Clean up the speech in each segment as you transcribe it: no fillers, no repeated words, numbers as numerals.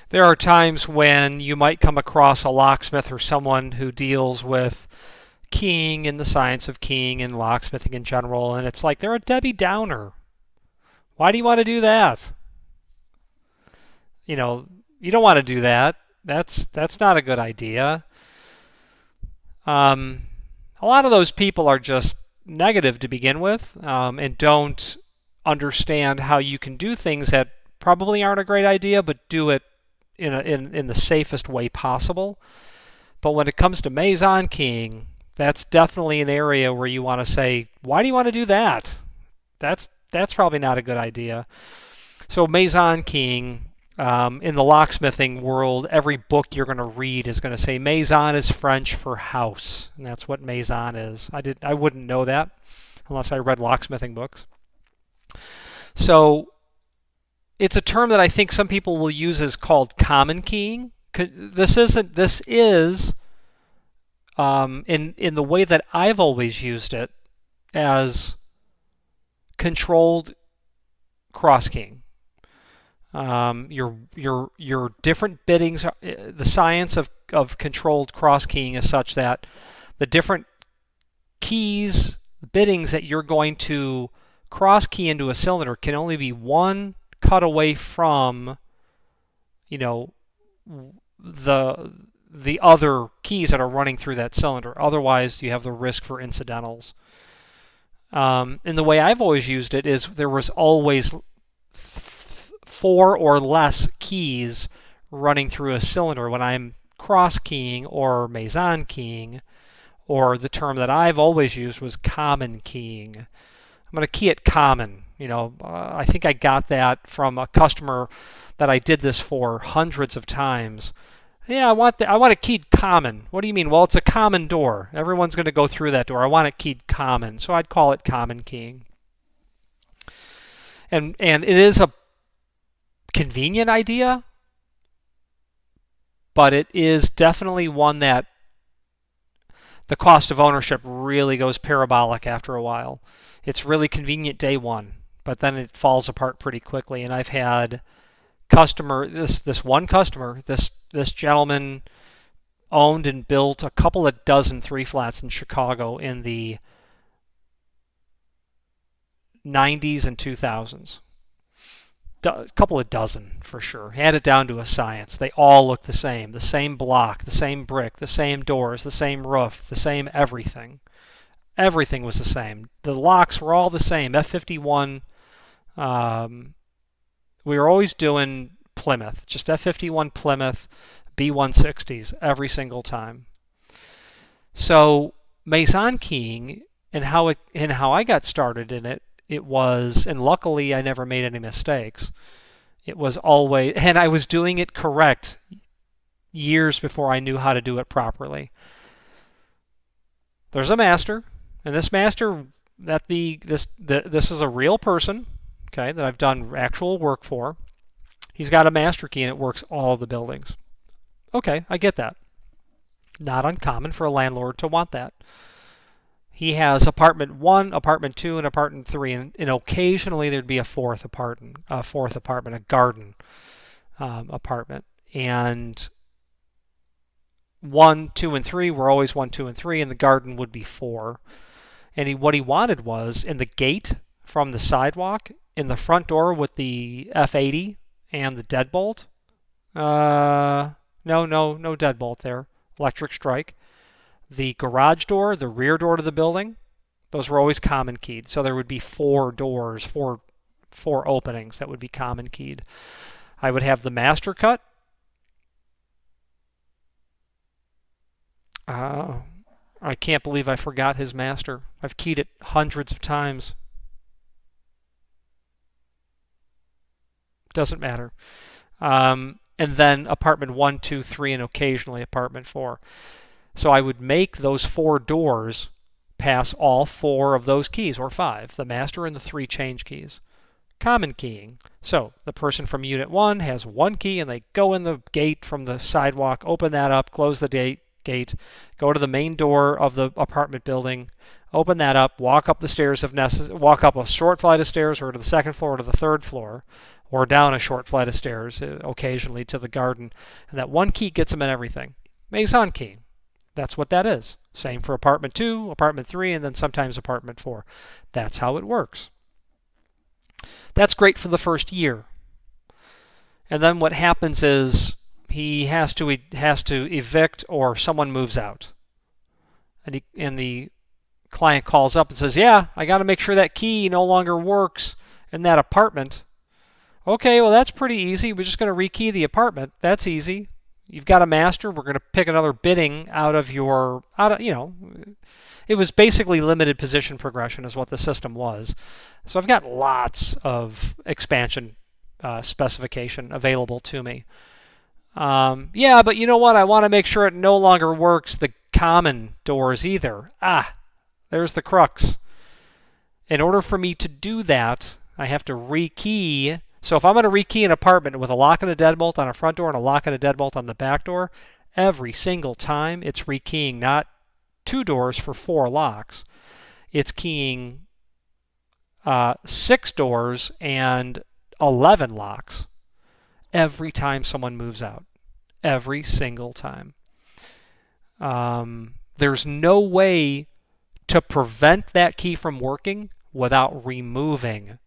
There are times when you might come across a locksmith or someone who deals with keying and the science of keying and locksmithing in general, and it's like they're a Debbie Downer. Why do you want to do that? You know, you don't want to do that. That's not a good idea. A lot of those people are just negative to begin with, and don't understand how you can do things that probably aren't a great idea, but do it in the safest way possible. But when it comes to Maison keying, that's definitely an area where you want to say, why do you want to do that? That's probably not a good idea. So Maison keying, in the locksmithing world, every book you're going to read is going to say Maison is French for house, and that's what Maison is. I wouldn't know that unless I read locksmithing books. So it's a term that I think some people will use as called common keying. This is in the way that I've always used it as controlled cross keying. Your different biddings, the science of controlled cross keying is such that the different keys, biddings that you're going to cross key into a cylinder can only be one cut away from, the other keys that are running through that cylinder. Otherwise, you have the risk for incidentals. And the way I've always used it is there was always 4 or less keys running through a cylinder when I'm cross keying or Maison keying, or the term that I've always used was common keying. I'm going to key it common. I think I got that from a customer that I did this for hundreds of times. Yeah, I want it keyed common. What do you mean? Well, it's a common door. Everyone's going to go through that door. I want it keyed common. So I'd call it common keying. And it is a convenient idea, but it is definitely one that the cost of ownership really goes parabolic after a while. It's really convenient day one, but then it falls apart pretty quickly. And I've had this gentleman owned and built a couple of dozen 3-flats in Chicago in the 90s and 2000s. A couple of dozen for sure. Had it down to a science. They all looked the same block, the same brick, the same doors, the same roof, the same everything. Everything was the same. The locks were all the same. F51. We were always doing Plymouth, just F51 Plymouth B160s every single time. So Maison keying and how I got started in it. It was, and luckily I never made any mistakes. It was always, and I was doing it correct years before I knew how to do it properly. There's a master, and this master, this is a real person, okay, that I've done actual work for. He's got a master key and it works all the buildings. Okay, I get that. Not uncommon for a landlord to want that. He has apartment 1, apartment 2, and apartment 3, and occasionally there'd be a fourth apartment, a garden apartment. And 1, 2, and 3 were always 1, 2, and 3, and the garden would be 4. And what he wanted was in the gate from the sidewalk, in the front door with the F80 and the deadbolt. No deadbolt there. Electric strike. The garage door, the rear door to the building, those were always common keyed. So there would be 4 doors, four openings that would be common keyed. I would have the master cut. I can't believe I forgot his master. I've keyed it hundreds of times. Doesn't matter. And then apartment 1, 2, 3, and occasionally apartment 4. So I would make those 4 doors pass all 4 of those keys, or 5, the master and the 3 change keys. Common keying. So the person from unit 1 has 1 key and they go in the gate from the sidewalk, open that up, close the gate, go to the main door of the apartment building, open that up, walk up the stairs walk up a short flight of stairs or to the second floor or to the third floor, or down a short flight of stairs occasionally to the garden. And that one key gets them in everything. Maison key. That's what that is. Same for apartment 2, apartment 3, and then sometimes apartment 4. That's how it works. That's great for the first year. And then what happens is he has to evict or someone moves out. And the client calls up and says, yeah, I got to make sure that key no longer works in that apartment. Okay, well, that's pretty easy. We're just going to rekey the apartment. That's easy. You've got a master. We're going to pick another bidding out of, it was basically limited position progression is what the system was. So I've got lots of expansion specification available to me. Yeah, but you know what? I want to make sure it no longer works the common doors either. There's the crux. In order for me to do that, I have to rekey. So if I'm going to rekey an apartment with a lock and a deadbolt on a front door and a lock and a deadbolt on the back door, every single time it's rekeying not 2 doors for 4 locks. It's keying 6 doors and 11 locks every time someone moves out. Every single time. There's no way to prevent that key from working without removing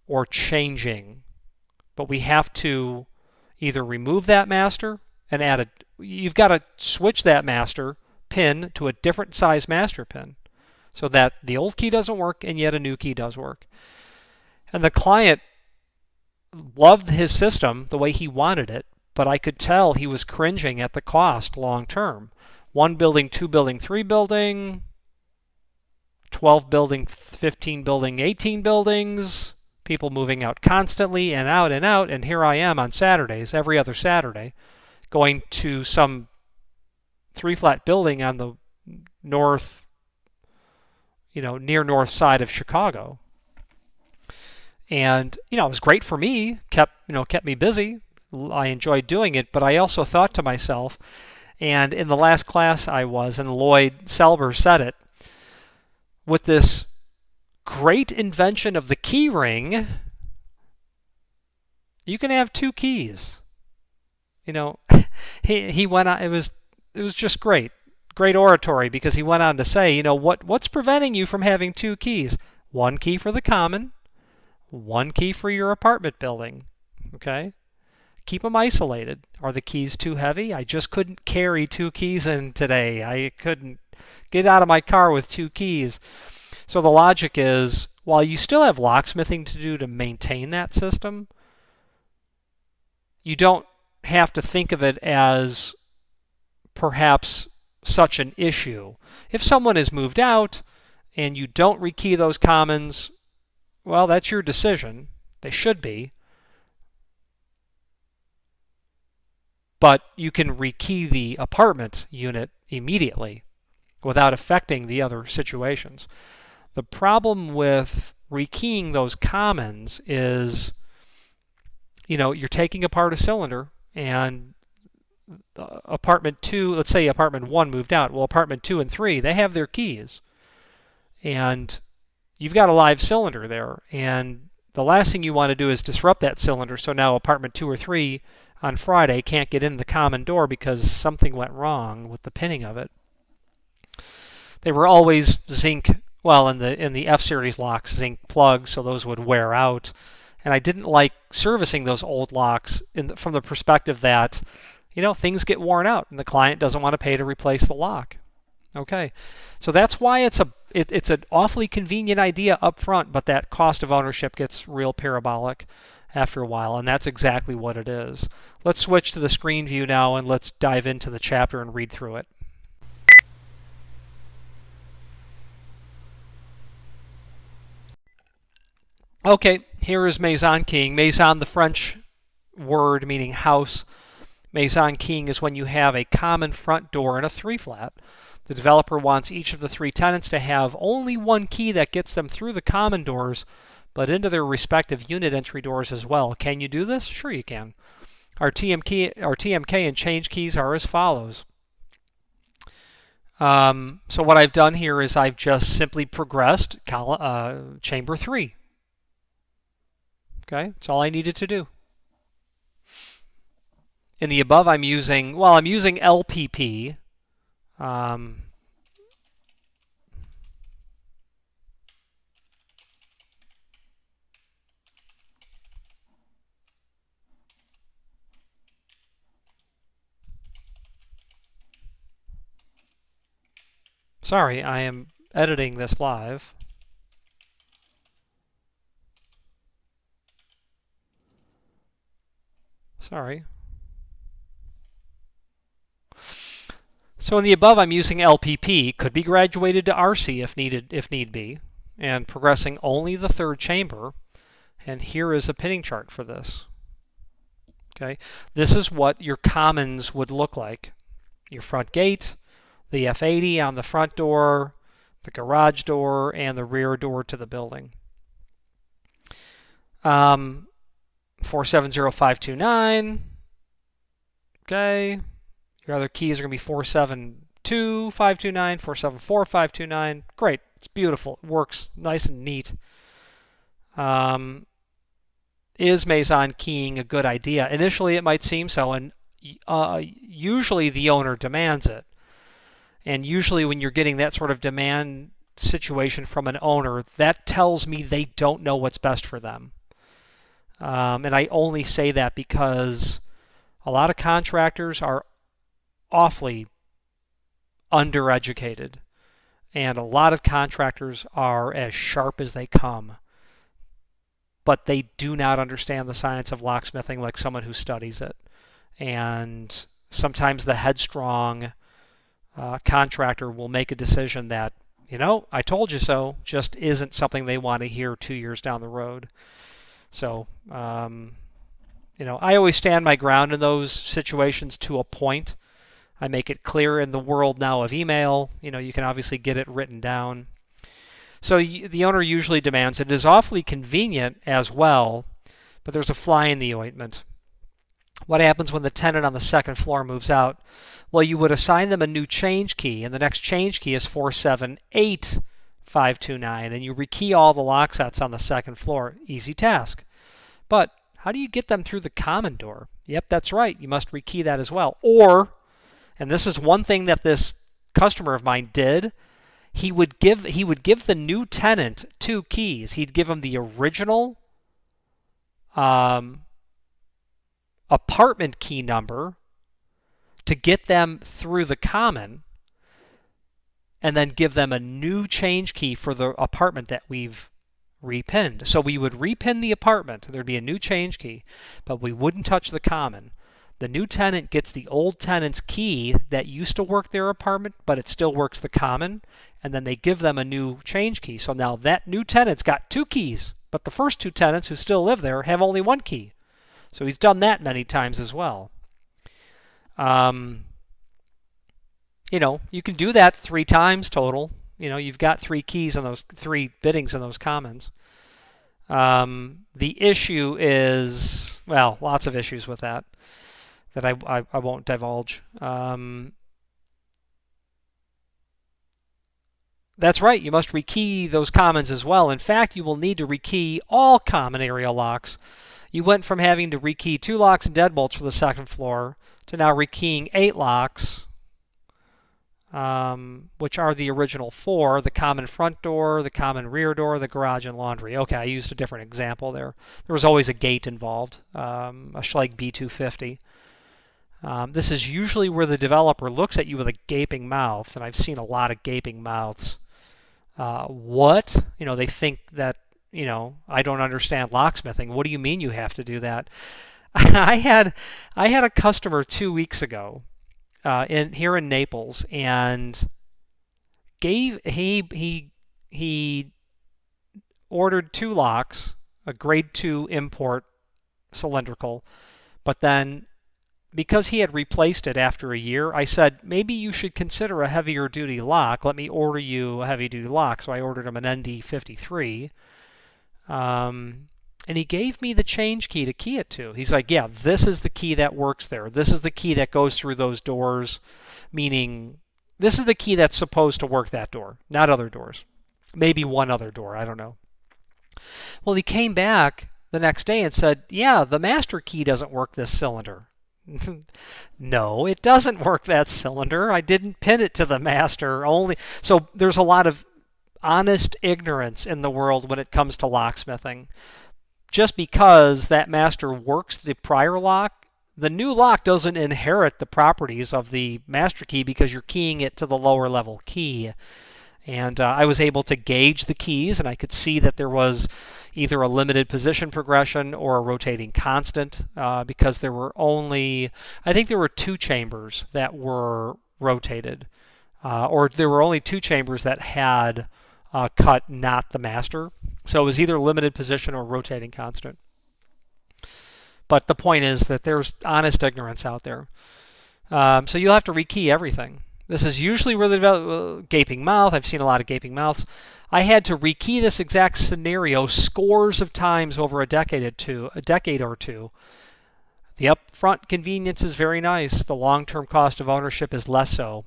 or changing. But we have to either remove that master and you've got to switch that master pin to a different size master pin so that the old key doesn't work and yet a new key does work. And the client loved his system the way he wanted it, but I could tell he was cringing at the cost long term. 1 building, 2 building, 3 building, 12 building, 15 building, 18 buildings, people moving out constantly and out, and here I am on Saturdays, every other Saturday, going to some 3-flat building on the north, near north side of Chicago. And, it was great for me, kept me busy. I enjoyed doing it, but I also thought to myself, and in the last class I was, and Lloyd Selber said it, with this great invention of the key ring, you can have 2 keys. He went on, it was just great oratory, because he went on to say, what's preventing you from having 2 keys? 1 key for the common, 1 key for your apartment building. Okay? Keep them isolated. Are the keys too heavy? I just couldn't carry 2 keys in today. I couldn't get out of my car with 2 keys. So the logic is, while you still have locksmithing to do to maintain that system, you don't have to think of it as perhaps such an issue. If someone has moved out and you don't rekey those commons, well, that's your decision. They should be. But you can rekey the apartment unit immediately without affecting the other situations. The problem with rekeying those commons is, you're taking apart a cylinder, and apartment 2, let's say apartment 1 moved out. Well, apartment 2 and 3, they have their keys. And you've got a live cylinder there. And the last thing you want to do is disrupt that cylinder, so now apartment 2 or 3 on Friday can't get in the common door because something went wrong with the pinning of it. They were always zinc, well, in the F-series locks, zinc plugs, so those would wear out. And I didn't like servicing those old locks from the perspective that, things get worn out and the client doesn't want to pay to replace the lock. Okay, so that's why it's an awfully convenient idea up front, but that cost of ownership gets real parabolic after a while, and that's exactly what it is. Let's switch to the screen view now, and let's dive into the chapter and read through it. Okay, here is Maison keying. Maison, the French word meaning house. Maison keying is when you have a common front door in a 3-flat. The developer wants each of the 3 tenants to have only 1 key that gets them through the common doors, but into their respective unit entry doors as well. Can you do this? Sure you can. Our TMK and change keys are as follows. So what I've done here is I've just simply progressed chamber 3. Okay, that's all I needed to do. In the above, I'm using LPP. Sorry, I am editing this live. Sorry. So in the above, I'm using LPP, could be graduated to RC if need be, and progressing only the third chamber. And here is a pinning chart for this. Okay, this is what your commons would look like. Your front gate, the F80 on the front door, the garage door, and the rear door to the building. 470529. Okay. Your other keys are going to be 472529, 474529. Great. It's beautiful. It works nice and neat. Is Maison keying a good idea? Initially, it might seem so, and usually the owner demands it. And usually when you're getting that sort of demand situation from an owner, that tells me they don't know what's best for them. And I only say that because a lot of contractors are awfully undereducated, and a lot of contractors are as sharp as they come, but they do not understand the science of locksmithing like someone who studies it. And sometimes the headstrong contractor will make a decision that, I told you so, just isn't something they want to hear 2 years down the road. So, I always stand my ground in those situations to a point. I make it clear in the world now of email. You can obviously get it written down. So the owner usually demands it. It is awfully convenient as well, but there's a fly in the ointment. What happens when the tenant on the second floor moves out? Well, you would assign them a new change key, and the next change key is 478529, and you rekey all the lock sets on the second floor. Easy task. But how do you get them through the common door? Yep, that's right. You must rekey that as well. Or, and this is one thing that this customer of mine did, he would give the new tenant 2 keys. He'd give them the original apartment key number to get them through the common, and then give them a new change key for the apartment that we've repinned. So we would repin the apartment. There'd be a new change key, but we wouldn't touch the common. The new tenant gets the old tenant's key that used to work their apartment, but it still works the common, and then they give them a new change key. So now that new tenant's got 2 keys, but the first 2 tenants who still live there have only 1 key. So he's done that many times as well. You can do that 3 times total. You've got 3 keys on those 3 biddings in those commons. The issue is, well, lots of issues with that I won't divulge. That's right, you must rekey those commons as well. In fact, you will need to rekey all common area locks. You went from having to rekey 2 locks and deadbolts for the second floor to now rekeying 8 locks, which are the original 4, the common front door, the common rear door, the garage, and laundry. Okay, I used a different example there. There was always a gate involved, a Schlage B250. This is usually where the developer looks at you with a gaping mouth, and I've seen a lot of gaping mouths. What? They think that, I don't understand locksmithing. What do you mean you have to do that? I had a customer 2 weeks ago here in Naples, and he ordered 2 locks, a grade 2 import cylindrical, but then because he had replaced it after a year, I said, maybe you should consider a heavier duty lock. Let me order you a heavy duty lock. So I ordered him an ND53. And he gave me the change key to key it to. He's like, yeah, this is the key that works there. This is the key that goes through those doors, meaning this is the key that's supposed to work that door, not other doors. Maybe one other door, I don't know. Well, he came back the next day and said, yeah, the master key doesn't work this cylinder. No, it doesn't work that cylinder. I didn't pin it to the master only. So there's a lot of honest ignorance in the world when it comes to locksmithing. Just because that master works the prior lock, the new lock doesn't inherit the properties of the master key because you're keying it to the lower level key. And I was able to gauge the keys, and I could see that there was either a limited position progression or a rotating constant because there were only, I think there were 2 chambers that were rotated, or there were only 2 chambers that had cut, not the master. So it was either limited position or rotating constant. But the point is that there's honest ignorance out there. So you'll have to rekey everything. This is usually where the gaping mouth. I've seen a lot of gaping mouths. I had to rekey this exact scenario scores of times over a decade or two. The upfront convenience is very nice. The long-term cost of ownership is less so.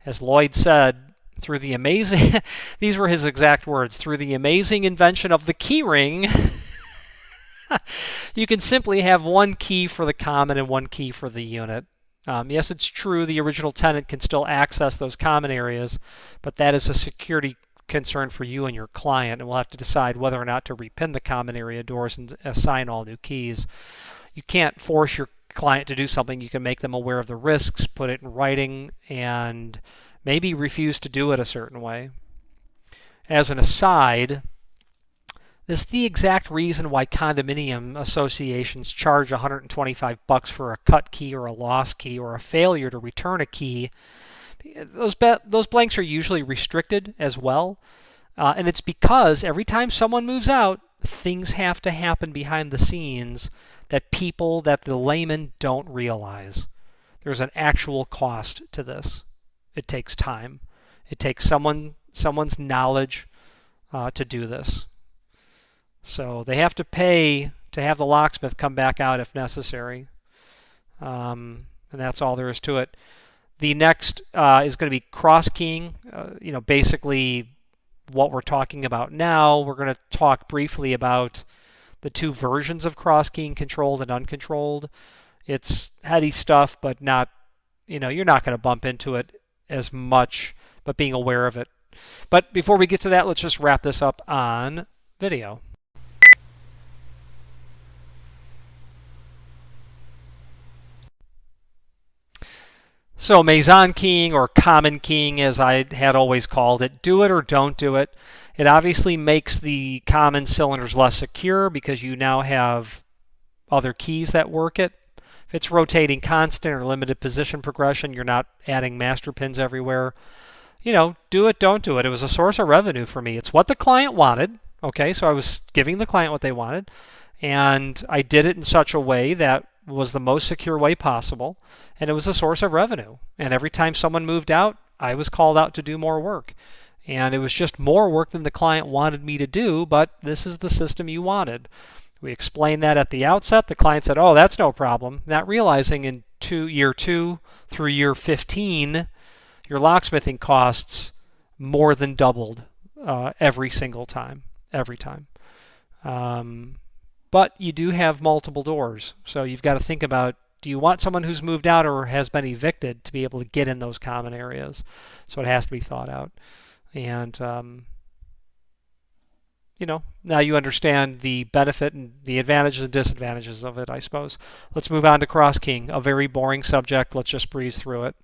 As Lloyd said, through the amazing, these were his exact words, through the amazing invention of the key ring, you can simply have one key for the common and one key for the unit. Yes, it's true the original tenant can still access those common areas, but that is a security concern for you and your client, and we'll have to decide whether or not to repin the common area doors and assign all new keys. You can't force your client to do something. You can make them aware of the risks, put it in writing, and maybe refuse to do it a certain way. As an aside, this is the exact reason why condominium associations charge $125 for a cut key or a lost key or a failure to return a key. Those blanks are usually restricted as well. And it's because every time someone moves out, things have to happen behind the scenes that the laymen don't realize. There's an actual cost to this. It takes time. It takes someone's knowledge to do this. So they have to pay to have the locksmith come back out if necessary. And that's all there is to it. The next is going to be cross-keying. Basically what we're talking about now. We're going to talk briefly about the 2 versions of cross-keying, controlled and uncontrolled. It's heady stuff, but not, you're not going to bump into it as much, but being aware of it. But before we get to that, let's just wrap this up on video. So Maison keying, or common keying as I had always called it, do it or don't do it. It obviously makes the common cylinders less secure because you now have other keys that work it. If it's rotating constant or limited position progression, you're not adding master pins everywhere. Do it, don't do it. It was a source of revenue for me. It's what the client wanted. Okay, so I was giving the client what they wanted, and I did it in such a way that was the most secure way possible, and it was a source of revenue. And every time someone moved out, I was called out to do more work. And it was just more work than the client wanted me to do, but this is the system you wanted. We explained that at the outset. The client said, oh, that's no problem. Not realizing in year 2 through year 15, your locksmithing costs more than doubled every single time. Every time. But you do have multiple doors, so you've got to think about, do you want someone who's moved out or has been evicted to be able to get in those common areas? So it has to be thought out. And, now you understand the benefit and the advantages and disadvantages of it, I suppose. Let's move on to cross-keying, a very boring subject. Let's just breeze through it.